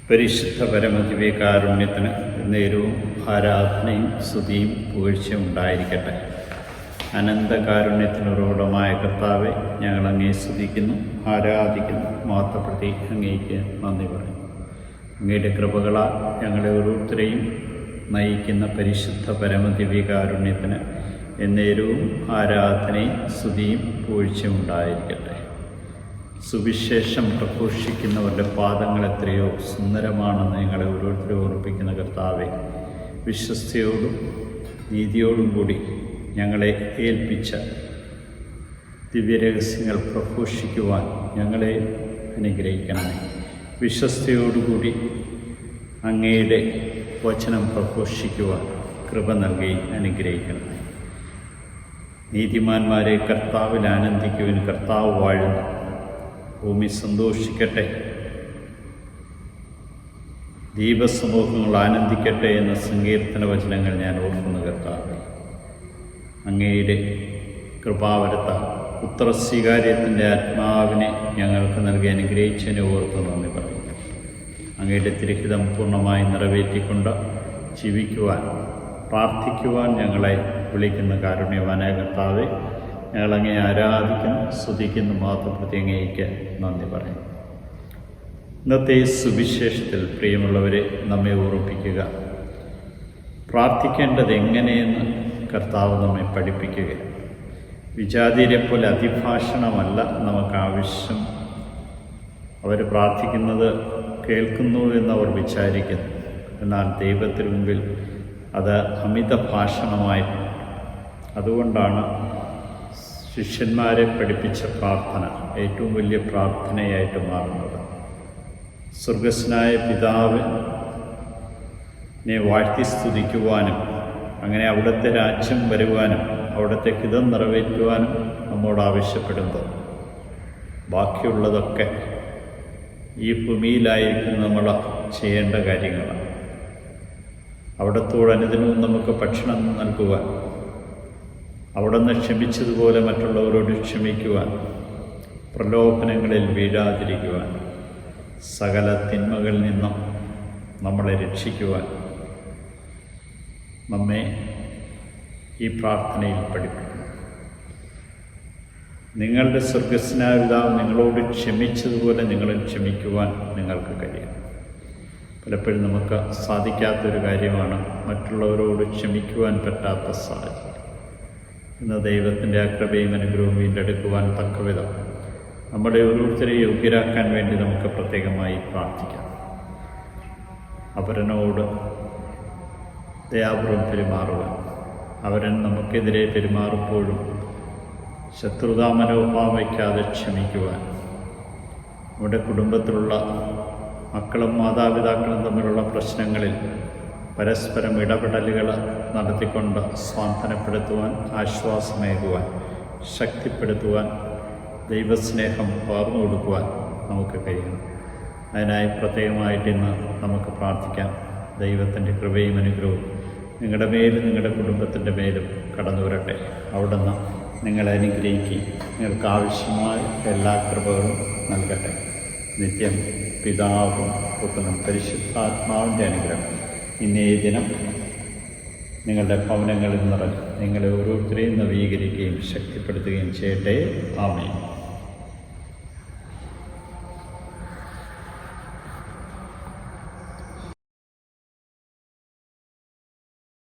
പരിശുദ്ധ പരമദിവ്യകാരുണ്യത്തിന് നേരവും ആരാധനയും സ്തുതിയും പുകഴ്ചയും ഉണ്ടായിരിക്കട്ടെ. അനന്തകാരുണ്യത്തിനുറവിടമായ കർത്താവെ, ഞങ്ങൾ അങ്ങേ സ്തുതിക്കുന്നു, ആരാധിക്കുന്നു, മഹത്വപ്പെടുത്തി അങ്ങേക്ക് നന്ദി പറയുന്നു. അങ്ങയുടെ കൃപകളാൽ ഞങ്ങളെ ഓരോരുത്തരെയും നയിക്കുന്ന പരിശുദ്ധ പരമദിവ്യകാരുണ്യത്തിന് എന്നേരവും ആരാധനയും സ്തുതിയും പുകഴ്ചയും ഉണ്ടായിരിക്കട്ടെ. സുവിശേഷം പ്രഘോഷിക്കുന്നവരുടെ പാദങ്ങൾ എത്രയോ സുന്ദരമാണെന്ന് ഞങ്ങളെ ഓരോരുത്തരും ഓർപ്പിക്കുന്ന കർത്താവെ, വിശ്വസ്തയോടും നീതിയോടും കൂടി ഞങ്ങളെ ഏൽപ്പിച്ച ദിവ്യരഹസ്യങ്ങൾ പ്രഘോഷിക്കുവാൻ ഞങ്ങളെ അനുഗ്രഹിക്കണമേ. വിശ്വസ്തയോടുകൂടി അങ്ങയുടെ വചനം പ്രഘോഷിക്കുവാൻ കൃപ നൽകി അനുഗ്രഹിക്കണമേ. നീതിമാന്മാരെ കർത്താവിൽ ആനന്ദിക്കുവാൻ കർത്താവ് വാഴുന്നു. ഭൂമി സന്തോഷിക്കട്ടെ, ദീപസമൂഹങ്ങൾ ആനന്ദിക്കട്ടെ എന്ന സങ്കീർത്തന വചനങ്ങൾ ഞാൻ ഓർക്കുന്നു. കർത്താവേ, അങ്ങയുടെ കൃപാവരത്താൽ പുത്രസ്വീകാര്യത്തിൻ്റെ ആത്മാവിനെ ഞങ്ങൾക്ക് നൽകി അനുഗ്രഹിച്ചതിനെ ഓർത്ത് നന്ദി പറയുന്നു. അങ്ങയുടെ തിരുഹിതം പൂർണ്ണമായി നിറവേറ്റിക്കൊണ്ട് ജീവിക്കുവാൻ, പ്രാർത്ഥിക്കുവാൻ ഞങ്ങളെ വിളിക്കുന്ന കാരുണ്യവാനായ കർത്താവെ, ഞങ്ങളങ്ങേ ആരാധിക്കുന്നു, സ്തുതിക്കുന്നു, മഹത്വപ്പെടുത്തി അങ്ങേക്ക് നന്ദി പറയുന്നു. ഇന്നത്തെ സുവിശേഷത്തിൽ പ്രിയമുള്ളവരെ നമ്മെ ഓർമ്മിപ്പിക്കുക, പ്രാർത്ഥിക്കേണ്ടത് എങ്ങനെയെന്ന് കർത്താവ് നമ്മെ പഠിപ്പിക്കുക. വിജാതിരെ പോലെ അതിഭാഷണമല്ല നമുക്ക് ആവശ്യം. അവർ പ്രാർത്ഥിക്കുന്നത് കേൾക്കുന്നു എന്നവർ വിചാരിക്കുന്നു, എന്നാൽ ദൈവത്തിന് മുമ്പിൽ അത് അമിത ഭാഷണമായി. അതുകൊണ്ടാണ് ശിഷ്യന്മാരെ പഠിപ്പിച്ച പ്രാർത്ഥന ഏറ്റവും വലിയ പ്രാർത്ഥനയായിട്ട് മാറുന്നത്. സ്വർഗസ്നായ പിതാവിനെ വാഴ്ത്തി സ്തുതിക്കുവാനും അങ്ങനെ അവിടുത്തെ രാജ്യം വരുവാനും അവിടുത്തെ ഹിതം നിറവേറ്റുവാനും നമ്മോട് ആവശ്യപ്പെടുന്നത്. ബാക്കിയുള്ളതൊക്കെ ഈ ഭൂമിയിലായിരിക്കും നമ്മൾ ചെയ്യേണ്ട കാര്യങ്ങളാണ്. അവിടത്തോടനുദിനവും നമുക്ക് ഭക്ഷണം നൽകുവാൻ, അവിടുന്ന് ക്ഷമിച്ചതുപോലെ മറ്റുള്ളവരോട് ക്ഷമിക്കുവാൻ, പ്രലോഭനങ്ങളിൽ വീഴാതിരിക്കുവാൻ, സകല തിന്മകളിൽ നിന്നും നമ്മളെ രക്ഷിക്കുവാൻ നമ്മെ ഈ പ്രാർത്ഥനയിൽ പഠിപ്പിക്കുന്നു. നിങ്ങളുടെ സ്വർഗസ്നായ പിതാവ് നിങ്ങളോട് ക്ഷമിച്ചതുപോലെ നിങ്ങളും ക്ഷമിക്കുവാൻ നിങ്ങൾക്ക് കഴിയും. പലപ്പോഴും നമുക്ക് സാധിക്കാത്തൊരു കാര്യമാണ് മറ്റുള്ളവരോട് ക്ഷമിക്കുവാൻ പറ്റാത്ത സാഹചര്യം. ഇന്ന് ദൈവത്തിൻ്റെ കൃപയും അനുഗ്രഹവും വീണ്ടെടുക്കുവാൻ തക്കവിധം നമ്മുടെ ഓരോരുത്തരെ യോഗ്യരാക്കാൻ വേണ്ടി നമുക്ക് പ്രത്യേകമായി പ്രാർത്ഥിക്കാം. അവരനോട് ദയാപൂർവം പെരുമാറുവാൻ, അവരൻ നമുക്കെതിരെ പെരുമാറുമ്പോഴും ശത്രുതാ മനോഭാവം വയ്ക്കാതെ ക്ഷമിക്കുവാൻ, നമ്മുടെ കുടുംബത്തിലുള്ള മക്കളും മാതാപിതാക്കളും തമ്മിലുള്ള പ്രശ്നങ്ങളിൽ പരസ്പരം ഇടപെടലുകൾ നടത്തിക്കൊണ്ട് സ്വാന്തനപ്പെടുത്തുവാൻ, ആശ്വാസമേകുവാൻ, ശക്തിപ്പെടുത്തുവാൻ, ദൈവസ്നേഹം പകർന്നു കൊടുക്കുവാൻ നമുക്ക് കഴിയണം. അതിനായി പ്രത്യേകമായിട്ട് ഇന്ന് നമുക്ക് പ്രാർത്ഥിക്കാം. ദൈവത്തിൻ്റെ കൃപയും അനുഗ്രഹവും നിങ്ങളുടെ മേലും നിങ്ങളുടെ കുടുംബത്തിൻ്റെ മേലും കടന്നു വരട്ടെ. അവിടുന്ന് നിങ്ങളെ അനുഗ്രഹിക്കുകയും നിങ്ങൾക്ക് ആവശ്യമായ എല്ലാ കൃപകളും നൽകട്ടെ. നിത്യം പിതാവും പുത്രനും പരിശുദ്ധാത്മാവിൻ്റെ അനുഗ്രഹം ഇന്നേ ദിനം നിങ്ങളുടെ ഭവനങ്ങളിൽ നിറഞ്ഞ് നിങ്ങളെ ഓരോരുത്തരെയും നവീകരിക്കുകയും ശക്തിപ്പെടുത്തുകയും ചെയ്യട്ടെ. ആമേൻ.